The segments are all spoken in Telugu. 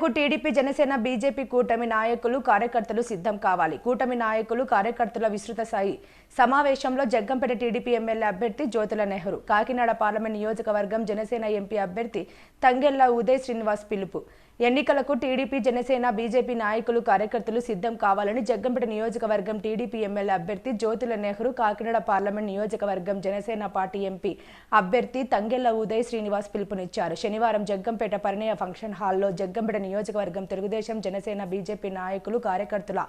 ఎన్నికలకు టీడీపీ జనసేన బీజేపీ కూటమి నాయకులు కార్యకర్తలు సిద్ధం కావాలి. కూటమి నాయకులు కార్యకర్తల విస్తృత స్థాయి సమావేశంలో జగ్గంపేట టీడీపీ ఎమ్మెల్యే అభ్యర్థి జ్యోతుల నెహ్రూ, కాకినాడ పార్లమెంట్ నియోజకవర్గం జనసేన ఎంపీ అభ్యర్థి తంగెళ్ల ఉదయ్ శ్రీనివాస్ పిలుపు. ఎన్నికలకు టీడీపీ జనసేన బీజేపీ నాయకులు కార్యకర్తలు సిద్ధం కావాలని జగ్గంపేట నియోజకవర్గం టీడీపీ ఎమ్మెల్యే అభ్యర్థి జ్యోతుల నెహ్రూ, కాకినాడ పార్లమెంట్ నియోజకవర్గం జనసేన పార్టీ ఎంపీ అభ్యర్థి తంగెళ్ల ఉదయ్ శ్రీనివాస్ పిలుపునిచ్చారు. శనివారం జగ్గంపేట పరిణయ ఫంక్షన్ హాల్లో జగ్గంపేట నియోజకవర్గం తెలుగుదేశం జనసేన బీజేపీ నాయకులు కార్యకర్తల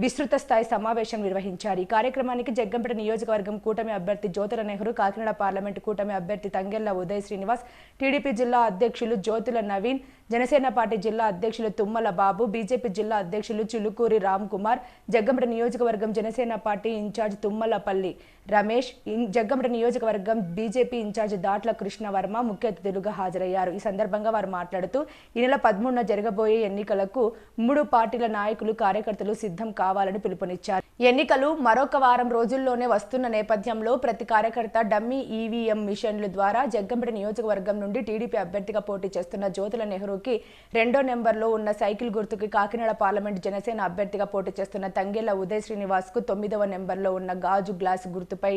విస్తృత స్థాయి సమావేశం నిర్వహించారు. ఈ కార్యక్రమానికి జగ్గంపేట నియోజకవర్గం కూటమి అభ్యర్థి జ్యోతుల నెహ్రూ, కాకినాడ పార్లమెంటు కూటమి అభ్యర్థి తంగెళ్ల ఉదయ్ శ్రీనివాస్, టీడీపీ జిల్లా అధ్యక్షులు జ్యోతుల నవీన్, జనసేన పార్టీ జిల్లా అధ్యక్షులు తుమ్మల బాబు, బీజేపీ జిల్లా అధ్యక్షులు చిలుకూరి రామ్ కుమార్, జగ్గంపేట నియోజకవర్గం జనసేన పార్టీ ఇన్ఛార్జ్ తుమ్మలపల్లి రమేష్, జగ్గంపేట నియోజకవర్గం బీజేపీ ఇన్ఛార్జ్ దాట్ల కృష్ణవర్మ ముఖ్య అతిథులుగా హాజరయ్యారు. ఈ సందర్భంగా వారు మాట్లాడుతూ ఈ నెల 13న జరగబోయే ఎన్నికలకు 3 పార్టీల నాయకులు కార్యకర్తలు సిద్ధం కావాలని పిలుపునిచ్చారు. ఎన్నికలు మరొక వారం రోజుల్లోనే వస్తున్న నేపథ్యంలో ప్రతి కార్యకర్త డమ్మీ ఈవీఎం మిషన్ల ద్వారా జగ్గంపేట నియోజకవర్గం నుండి టీడీపీ అభ్యర్థిగా పోటీ చేస్తున్న జ్యోతుల నెహ్రూకి 2వ నెంబర్లో ఉన్న సైకిల్ గుర్తుకి, కాకినాడ పార్లమెంట్ జనసేన అభ్యర్థిగా పోటీ చేస్తున్న తంగెళ్ల ఉదయ్ శ్రీనివాస్ కు 9వ నెంబర్లో ఉన్న గాజు గ్లాసు గుర్తుపై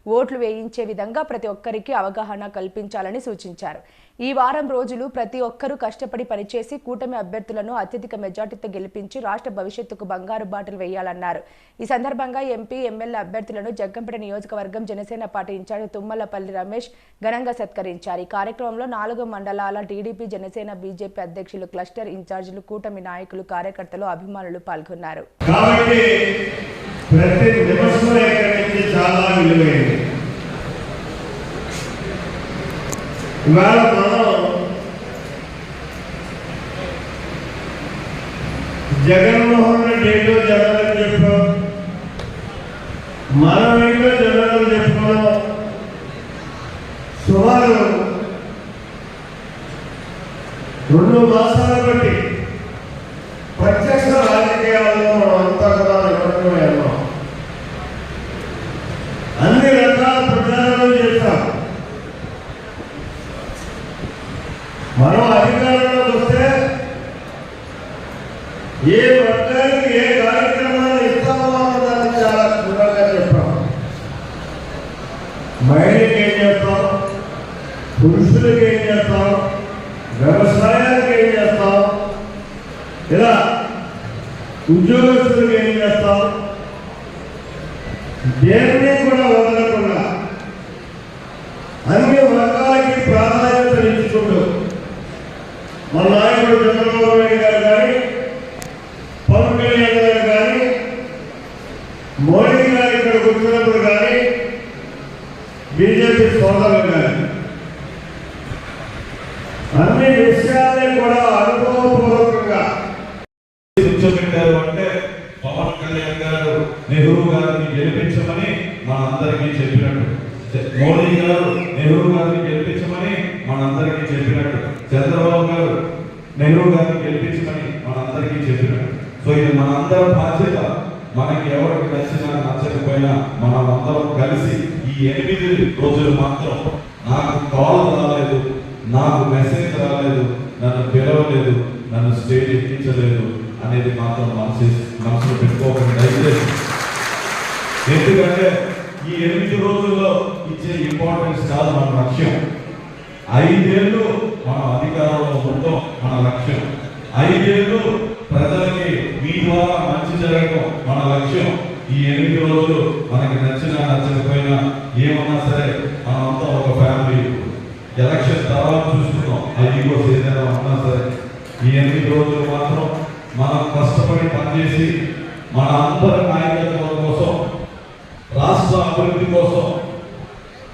ఓట్లు వేయించే విధంగా ప్రతి ఒక్కరికి అవగాహన కల్పించాలని సూచించారు. ఈ వారం రోజులు ప్రతి ఒక్కరూ కష్టపడి పనిచేసి కూటమి అభ్యర్థులను అత్యధిక మెజార్టీతో గెలిపించి రాష్ట్ర భవిష్యత్తుకు బంగారు బాటలు వేయాలన్నారు. ఈ సందర్భంగా ఎంపీ, ఎమ్మెల్యే అభ్యర్థులను జగ్గంపేట నియోజకవర్గం జనసేన పార్టీ ఇన్ఛార్జ్ తుమ్మలపల్లి రమేష్ ఘనంగా సత్కరించారు. ఈ కార్యక్రమంలో 4 మండలాల టీడీపీ, జనసేన, బీజేపీ అధ్యక్షులు, క్లస్టర్ ఇన్ఛార్జీలు, కూటమి నాయకులు, కార్యకర్తలు, అభిమానులు పాల్గొన్నారు. ఇవాళ మనం జగన్మోహన్ రెడ్డి ఏంటో జనాలకు చెప్పాం, మనం ఏంటో జనాలకు చెప్పుకున్నాం. సుమారు 2 మాసాల బట్టి ప్రత్యక్ష రాజకీయాల్లో మనం అంతా కూడా నిమగ్నమై ఉన్నాం. అన్ని రకాల ప్రచారాలు చేస్తాం. మనం అధికారంలోకి వస్తే ఏ వర్గానికి ఏ కార్యక్రమాలు ఇస్తామో అన్నదాన్ని చాలా క్లియర్గా చెప్పాం. మహిళకి ఏం చేస్తాం, పురుషులకి ఏం చేస్తాం, వ్యవసాయానికి ఏం చేస్తాం, ఇలా ఉద్యోగస్తులకు ఏం చేస్తాం, దేనిని కూడా వదలకుండా అన్ని వర్గాలకి ప్రాధాన్యత ఇచ్చుకుంటూ మన నాయకుడు చంద్రబాబు నాయుడు గారు కానీ, పవన్ కళ్యాణ్ గారు కానీ, మోడీ గారు ఇక్కడ కూర్చున్నప్పుడు కానీ, బీజేపీ సోదరులు కానీ అన్ని విషయాన్ని కూడా అనుభవపూర్వకంగా కూర్చోబెట్టారు. అంటే పవన్ కళ్యాణ్ గారు నెహ్రూ గారిని గెలిపించమని మనందరికీ చెప్పినట్టు, మోడీ గారు నెహ్రూ గారిని గెలిపించమని మనందరికీ చెప్పినట్టు, చంద్రబాబు గారు నెహ్రూ గారిని గెలిపించమని మనందరికీ చెప్పినట్టు. సో ఇది మనందరం బాధ్యత. మనకి ఎవరికి నచ్చినా నచ్చకపోయినా మనం అందరం కలిసి ఈ 8 రోజులు మాత్రం నాకు కాల్ రాలేదు, నాకు మెసేజ్ రాలేదు, నన్ను పిలవలేదు, నన్ను స్టేజ్ ఎక్కించలేదు అనేది మాత్రం మనసులో పెట్టుకోకండి దయచేసి. ఎందుకంటే ఈ 8 రోజుల్లో ఇచ్చే ఇంపార్టెన్స్ కాదు మన లక్ష్యం. 5 ఏళ్ళు మనం అధికారంలో ఉండటం మన లక్ష్యం. 5 ఏళ్ళు ప్రజలకి మీ ద్వారా మంచి జరగడం మన లక్ష్యం. ఈ 8 రోజులు మనకి నచ్చినా నచ్చకపోయినా ఏమన్నా సరే మనమంతా ఒక ఫ్యామిలీ. ఎలక్షన్ తర్వాత చూసుకున్నాం, ఐగోస్ ఏదైనా ఉన్నా సరే ఈ 8 రోజులు మాత్రం మనం కష్టపడి పనిచేసి మన అందరి నాయకత్వం కోసం, రాష్ట్ర అభివృద్ధి కోసం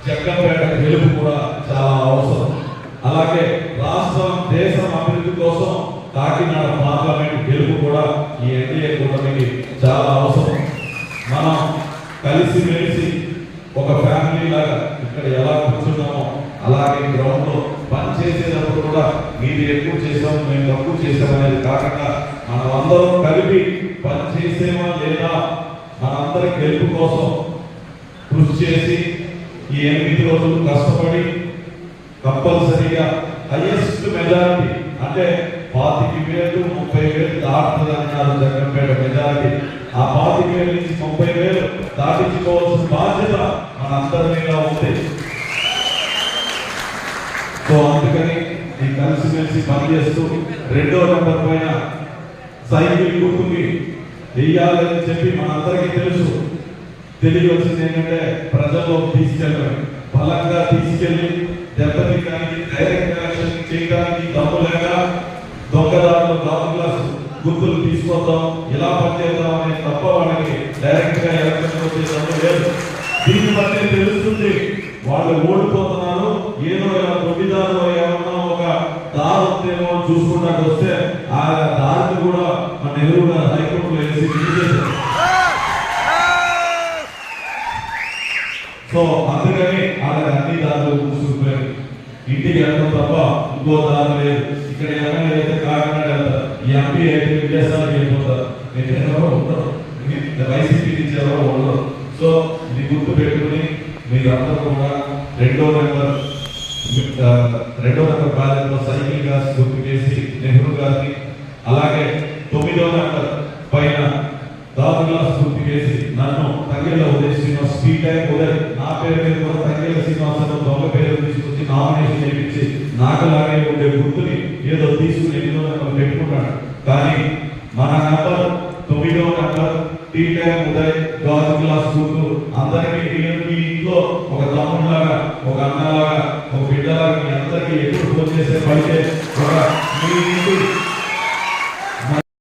జగ్గంపేట గెలుపు కూడా చాలా అవసరం. అలాగే రాష్ట్రం, దేశం అభివృద్ధి కోసం కాకినాడ పార్లమెంట్ గెలుపు కూడా ఈ ఎన్డీఏ కూటమికి చాలా అవసరం. మనం కలిసి మెలిసి ఒక ఫ్యామిలీ లాగా ఇక్కడ ఎలా కూర్చున్నామో అలాగే గ్రౌండ్ లో పని చేసేటప్పుడు కూడా మీరు ఎక్కువ చేసాం, మేము తక్కువ చేసాం అనేది కాకుండా మనం అందరం కలిపి పని చేసేమా లేదా మనందరి గెలుపు కోసం కృషి చేసి ఈ 8 రోజులు కష్టపడి కంపల్సరీగా హైయెస్ట్ మెజారిటీ అంటే 25,000 30,000 దాటుతుంది అన్నారు జగన్పేట మెజారిటీ. ఆ 25,000 నుంచి 30,000 దాటించుకోవాల్సిన బాధ్యత మన అందరి మీద ఉంది. సో అందుకని ఈ కలిసిమెలిసి పనిచేస్తూ 2వ నెంబర్ పైన సైకిల్ గుర్తుకి వెయ్యాలని చెప్పి మనందరికీ తెలుసు. తెలియవలసింది ఏంటంటే ప్రజల్లో తీసుకెళ్ళడం, బలంగా తీసుకెళ్ళి దెబ్బతినడానికి డైరెక్ట్ యాక్షన్ చేయడానికి దమ్ము లేక దొంగదారులు గ్లాసు గుర్తులు తీసుకొద్దాం, ఇలా పనిచేద్దాం అనే తప్ప వాళ్ళకి డైరెక్ట్ గా ఎలక్షన్ వచ్చే దమ్ము లేదు. దీన్ని బట్టి తెలుస్తుంది వాళ్ళు ఓడిపోతున్నారు. ఏదో ఇలా తొమ్మిదారులో ఏమన్నా ఒక దారి ఉంటేమో చూసుకున్నట్టు వస్తే ఆ దారిని కూడా మన నెహ్రూ గారు హైకోర్టులో వేసి తీసేశారు. సో అందుకని వాళ్ళకి అన్ని దారులు మూసుకుపోయారు. ఇంటికి వెళ్ళడం తప్ప ఇంకో దారి లేదు. ఇక్కడ ఎమ్మెల్యే అయితే కాకినాడ వెళ్తారు, ఈ ఎంపీ అయితే విదేశాలకు వెళ్ళిపోతారు. మీరు ఎవరో ఉండరు, వైసీపీ నుంచి ఎవరో ఉండరు. సో ఇది గుర్తు పెట్టుకుని మీరందరూ కూడా 2వ నెంబర్ బ్యాలెట్లో సైకిల్ గ్లాస్ గుర్తు చేసి నెహ్రూ గారిని, అలాగే 9వ నెంబర్ పైన దాదు గ్లాస్ గుర్తు చేసి నన్ను తంగెళ్ళ ఉదయ్ శ్రీనివాస్ ఉదయ్ నా పేరు మీద కూడా తంగెళ్ళ శ్రీనివాసరావు దొంగ పేరు తీసుకొచ్చి నామినేషన్ చేయించి నాకులాగే ఉండే గుర్తుని ఏదో తీసుకుని 8వ నెంబర్ పెట్టుకున్నాడు. కానీ మన నెంబర్ 9వ నెంబర్ ఉదయ్